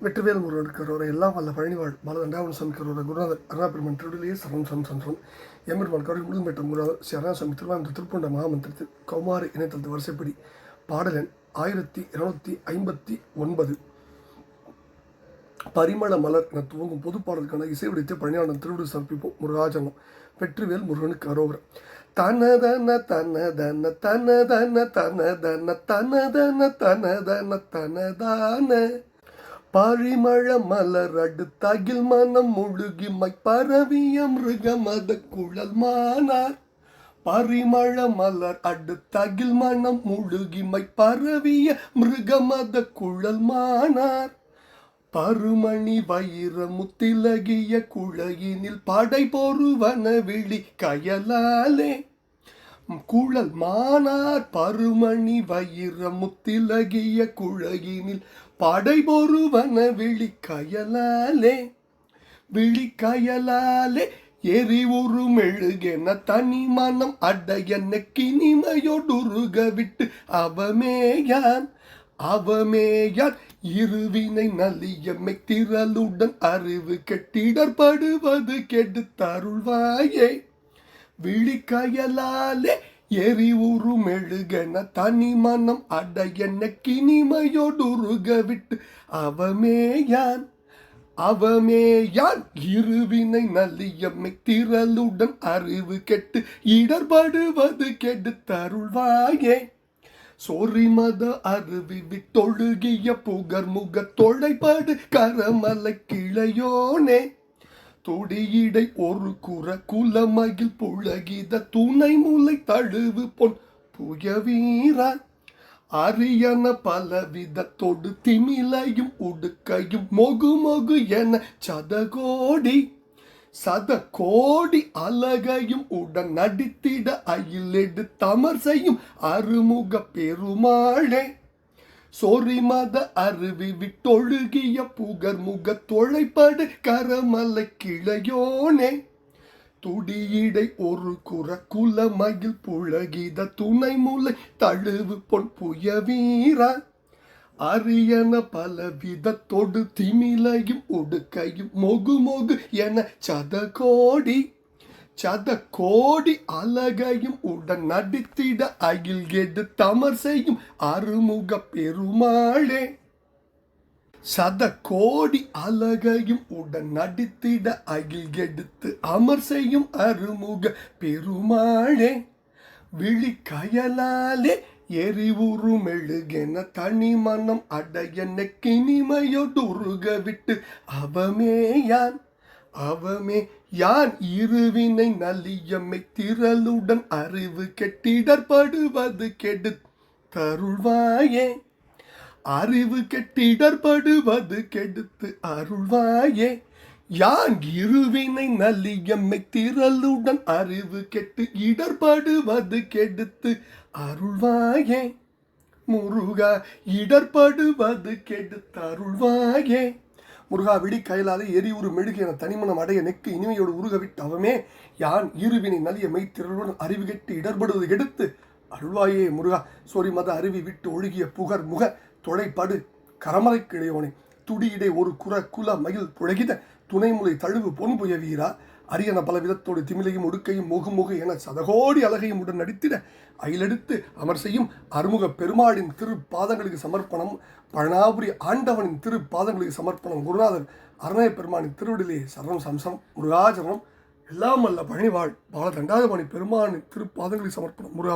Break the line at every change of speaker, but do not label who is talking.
வெற்றிவேல் முருகனுக்கு கரோரை எல்லாம் வல்ல பழனிவாழ் பாலதண்டாவன் சாமி கரோரை குருநாதர் அருணாபெருமன் திருவிலேயே சரணம் சரணம் சரணம் எம்பெருமான் கரோரை முழுதும் பெற்ற குருநாதர் ஸ்ரீ அருணாசாமி திருவாரூர் திருப்பூண்ட மகாமந்திரத்தில் கௌமாரி இணையதளத்து வரிசைப்படி பாடலன் 1259 பரிமள மலர் என துவங்கும் பொது பாடலுக்கான இசை வடித்து பழனியாளன் திருவிழு சமர்ப்பிப்போம். முருகாஜனம். வெற்றிவேல் முருகனுக்கு அரோகர். தனதன தனதன தனதன தனதன தனதன தனதன தனதான பரிமள மலர் அடுத்தகில் மனம் முழுகி பரவிய மிருகமத குழல் மானார். பரிமள மலர் அடுத்தகில் மனம் முழுகி பரவிய மிருகமத குழல் மானார். பருமணி வைர முத்திலகிய குழையினில் படை பொறுவன விழி கயலாலே குழல் மானார். பருமணி வைர முத்திலகிய குழையினில் படை பொறுவன விழி கயலாலே எரி உரு மெழுகென தனி மனம் அடைய நெக்கினிமையொடுருக விட்டு அவமேயான் இருவினை நலியமை திரளுடன் அறிவு கெட்டிடர்படுவது கெடுத்தருள்வாயே. விழிக்கயலாலே எரி உரு மெழுகென தனி மனம் அடைய நெக்கினிமையொடுருக விட்டு அவமேயான் இருவினை நலியமை திரளுடன் அறிவு கெட்டு இடர்படுவது கெடுத்தருள்வாயே. சொரிமத அருவி விட்டொழுகிய புகர் முக தொழைப்படு கரமலை கிளையோனே. தொடியிடை ஒரு குற குலமகில் புழகித துணை முலை தழுவு பொன் புயவீரா. அரியன பலவித தொடு திமிலையும் உடுக்கையும் மொகு என சதகோடி அழகையும் உடன் நடித்திட அயிலெடு தமர் செய்யும் அருமுக பெருமாளே. சொரிமத அருவி விட்டொழுகிய புகர் முக தொழைப்படு கரமலை கிளையோனே. துடியிடை ஒரு குற குலமகில் புழகித துணை முலை தழுவு பொன் புயவீரா. அரியன பலவித தொடு திமிலையும் உடுக்கையும் மொகு என சதகோடி அழகையும் உடன் நடித்திட அகில் எடு தமர் செய்யும் அருமுக பெருமாளே. சதகோடி அழகையும் உடன் நடித்திட அகில் எடுத்து அமர் செய்யும் அருமுக பெருமாளே. விழி கயலாலே எரி உரு மெழுகென தனி மனம் அடைய நெக்கினிமையொடுருக விட்டு அவமேயான் இருவினை நலியமை திரளுடன் அறிவு கெட்டிடர்படுவது கெடுத்தருள்வாயே. அறிவு கெட்டிடர்படுவது கெடுத்து அருள்வாயே. யான் இருவினை நலியமை திரளுடன் அறிவு கெட்டு இடர்படுவது கெடுத்து அருள்வாயே. முருகா இடர்படுவது கெடுத்து அருள்வாயே. முருகா விழி கயலாலே எரி ஒரு மெழுகு என தனிமனம் அடைய நெக்கு இனிமையோடு உருகவிட்டு அவமே யான் இருவினை நலியமை திரளுடன் அறிவு கெட்டு இடர்படுவது கெடுத்து அருள்வாயே. முருகா சொரி மத அருவி விட்டு ஒழுகிய புகர் முக தொலைப்படு கரமலை கிளையோனே. துடியிடை ஒரு குல மகிழ் புழகித துணைமுலை தழுவு பொன் புய வீரா. அரியன பல விதத்தோடு திமிலையும் ஒடுக்கையும் மொகு என சதகோடி அழகையும் உடன் நடித்திட அயிலெடுத்து அமர் செய்யும் அருமுக பெருமாளின் திருப்பாதங்களுக்கு சமர்ப்பணம். பழனாபுரி ஆண்டவனின் திருப்பாதங்களுக்கு சமர்ப்பணம். குருநாதர் அருணாய பெருமானின் திருவிடிலே சரணம் சம்சம். முருகாச்சரணம். எல்லாம் அல்ல பழனிவாழ் பாலதண்டாயுதபாணி பெருமானின் திருப்பாதங்களுக்கு சமர்ப்பணம். முருகா.